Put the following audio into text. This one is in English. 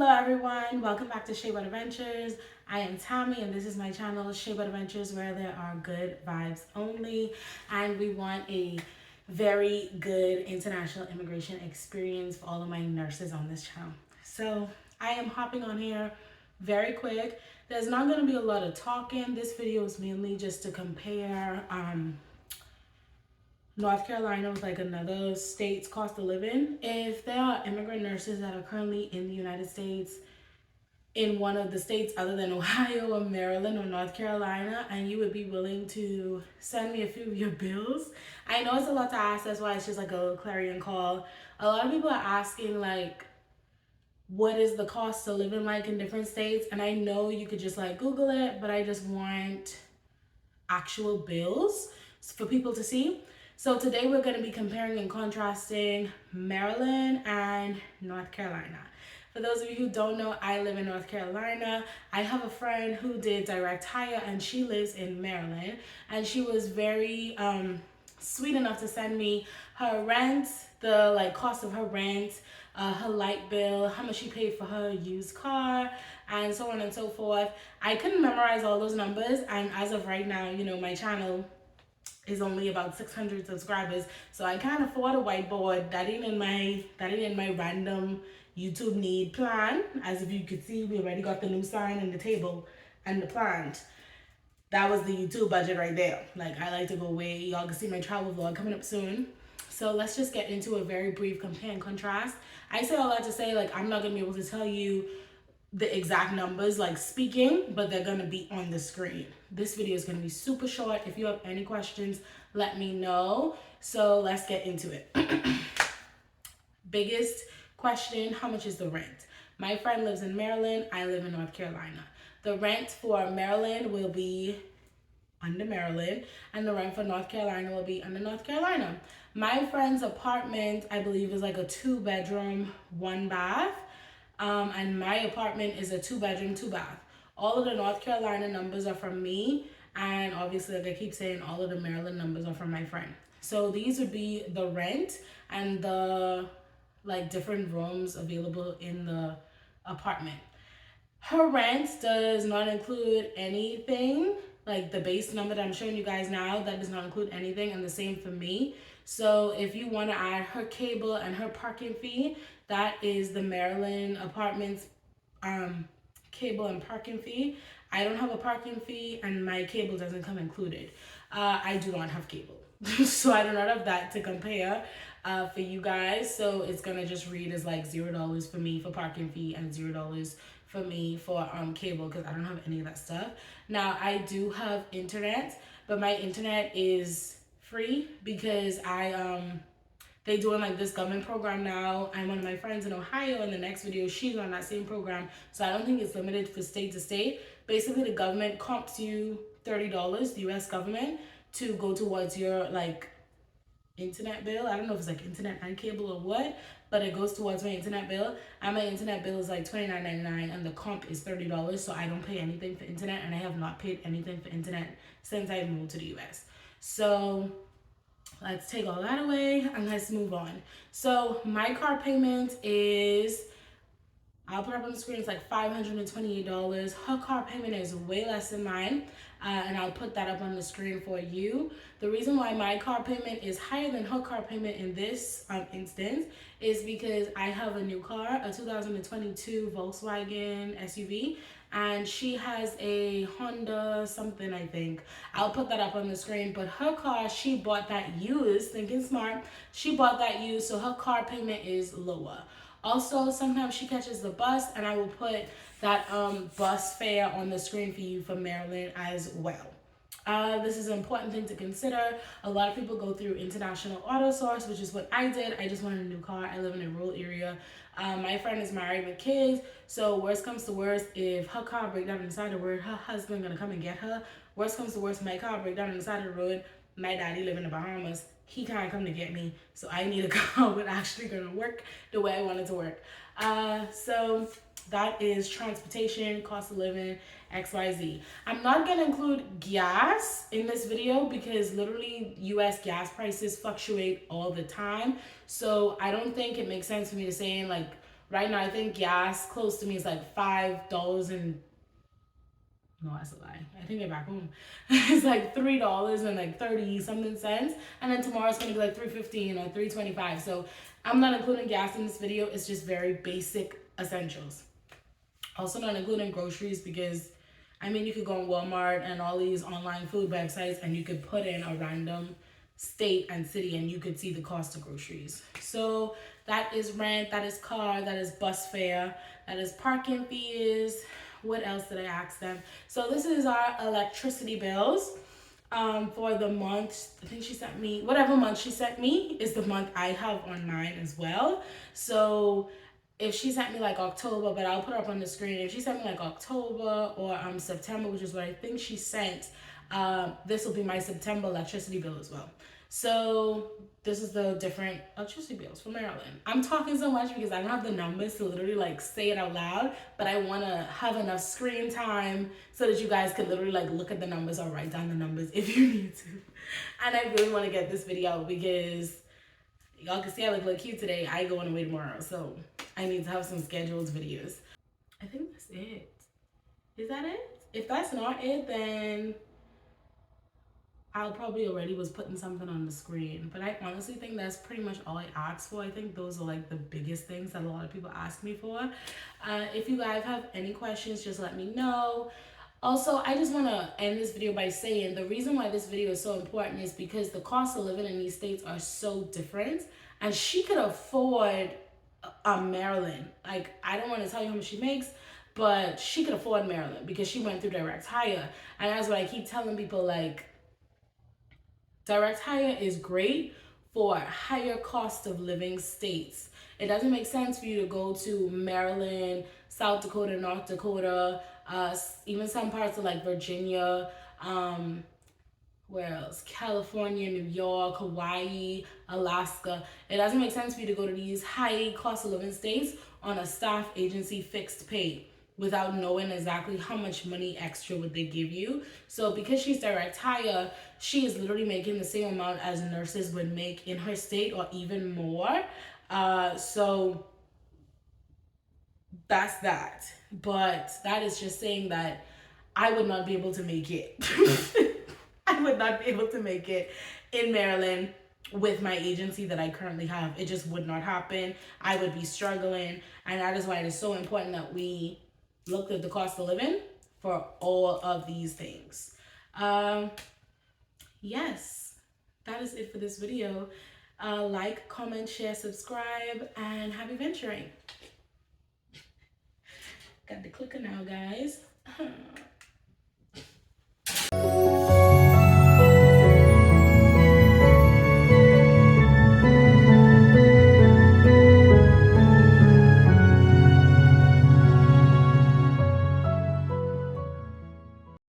Hello everyone, welcome back to Shea Butter Adventures. I am Tammy and this is my channel, Shea Butter Adventures, where there are good vibes only, and we want a very good international immigration experience for all of my nurses on this channel. So I am hopping on here very quick. There's not going to be a lot of talking. This video is mainly just to compare North Carolina with like another state's cost of living. If there are immigrant nurses that are currently in the United States in one of the states other than Ohio or Maryland or North Carolina, and you would be willing to send me a few of your bills. I know it's a lot to ask, that's why it's just like a little clarion call. A lot of people are asking like, what is the cost of living like in different states? And I know you could just like Google it, but I just want actual bills for people to see. So today we're going to be comparing and contrasting Maryland and North Carolina. For those of you who don't know, I live in North Carolina. I have a friend who did direct hire and she lives in Maryland, and she was very sweet enough to send me her rent, the like cost of her rent, her light bill, how much she paid for her used car, and so on and so forth. I couldn't memorize all those numbers, and as of right now, you know, my channel is only about 600 subscribers, so I can't afford a whiteboard. That ain't in my random YouTube need plan. As if you could see, we already got the new sign and the table and the plant. That was the YouTube budget right there. Like, I like to go away. Y'all can see my travel vlog coming up soon. So let's just get into a very brief compare and contrast. I say all that to say, like, I'm not gonna be able to tell you the exact numbers like speaking, but they're gonna be on the screen. This video is gonna be super short. If you have any questions, let me know. So let's get into it. Biggest question, how much is the rent? My friend lives in Maryland, I live in North Carolina. The rent for Maryland will be under Maryland, and the rent for North Carolina will be under North Carolina. My friend's apartment, I believe, is like a 2-bedroom, 1-bath. And my apartment is a 2-bedroom, 2-bath. All of the North Carolina numbers are from me, and obviously, like I keep saying, all of the Maryland numbers are from my friend. So these would be the rent and the like different rooms available in the apartment. Her rent does not include anything, like the base number that I'm showing you guys now, that does not include anything, and the same for me. So if you want to add her cable and her parking fee, that is the Maryland apartments cable and parking fee. I don't have a parking fee, and my cable doesn't come included. I do not have cable. So I do not have that to compare for you guys. So it's gonna just read as like $0 for me for parking fee and $0 for me for cable, because I don't have any of that stuff. Now I do have internet, but my internet is free because they doing like this government program now. I'm one of my friends in Ohio, and the next video she's on that same program. So I don't think it's limited for state to state. Basically, the government comps you $30, the US government, to go towards your like internet bill. I don't know if it's like internet and cable or what, but it goes towards my internet bill. And my internet bill is like $29.99, and the comp is $30. So I don't pay anything for internet, and I have not paid anything for internet since I moved to the US. So let's take all that away and let's move on. So my car payment is, I'll put up on the screen, it's like $528. Her car payment is way less than mine, and I'll put that up on the screen for you. The reason why my car payment is higher than her car payment in this instance is because I have a new car, a 2022 Volkswagen SUV, and she has a Honda something, I think. I'll put that up on the screen. But her car, she bought that used, thinking smart. She bought that used, so her car payment is lower. Also, sometimes she catches the bus, and I will put that bus fare on the screen for you for Maryland as well. This is an important thing to consider. A lot of people go through International Auto Source, which is what I did. I just wanted a new car. I live in a rural area. My friend is married with kids, so worst comes to worst, if her car breaks down on the side of the road, her husband gonna come and get her. Worst comes to worst, my car break down on the side of the road, my daddy live in the Bahamas, he can't come to get me, so I need a car that's actually gonna work the way I want it to work. So that is transportation, cost of living, XYZ. I'm not gonna include gas in this video because literally US gas prices fluctuate all the time. So I don't think it makes sense for me to say like Right now, I think gas close to me is like $5 and no, that's a lie. I think they're back home. It's like $3 and like 30 something cents. And then tomorrow it's gonna be like 3.15 or 3.25. So I'm not including gas in this video. It's just very basic essentials. Also not including groceries because I mean you could go on Walmart and all these online food websites and you could put in a random state and city and you could see the cost of groceries. So that is rent, that is car, that is bus fare, that is parking fees. What else did I ask them? So this is our electricity bills for the month. I think she sent me, whatever month she sent me is the month I have on mine as well. So if she sent me like October, but I'll put her up on the screen. If she sent me like October or September, which is what I think she sent, this will be my September electricity bill as well. So this is the different electricity bills for Maryland. I'm talking so much because I don't have the numbers to literally like say it out loud, but I want to have enough screen time so that you guys can literally like look at the numbers or write down the numbers if you need to. And I really want to get this video out because y'all can see I look cute today. I go on away tomorrow, so I need to have some scheduled videos. I think that's it. Is that it? If that's not it, then I probably already was putting something on the screen. But I honestly think that's pretty much all I asked for. I think those are like the biggest things that a lot of people ask me for. If you guys have any questions, just let me know. Also, I just want to end this video by saying the reason why this video is so important is because the cost of living in these states are so different. And she could afford Maryland. Like, I don't want to tell you how much she makes, but she could afford Maryland because she went through direct hire. And that's what I keep telling people, like, direct hire is great for higher cost of living states. It doesn't make sense for you to go to Maryland, South Dakota, North Dakota, even some parts of like Virginia, where else? California, New York, Hawaii, Alaska. It doesn't make sense for you to go to these high cost of living states on a staff agency fixed pay without knowing exactly how much money extra would they give you. So because she's direct hire, she is literally making the same amount as nurses would make in her state or even more. So that's that. But that is just saying that I would not be able to make it. I would not be able to make it in Maryland with my agency that I currently have. It just would not happen. I would be struggling. And that is why it is so important that we look at the cost of living for all of these things. Yes, that is it for this video. Like, comment, share, subscribe, and happy venturing. Got the clicker now, guys.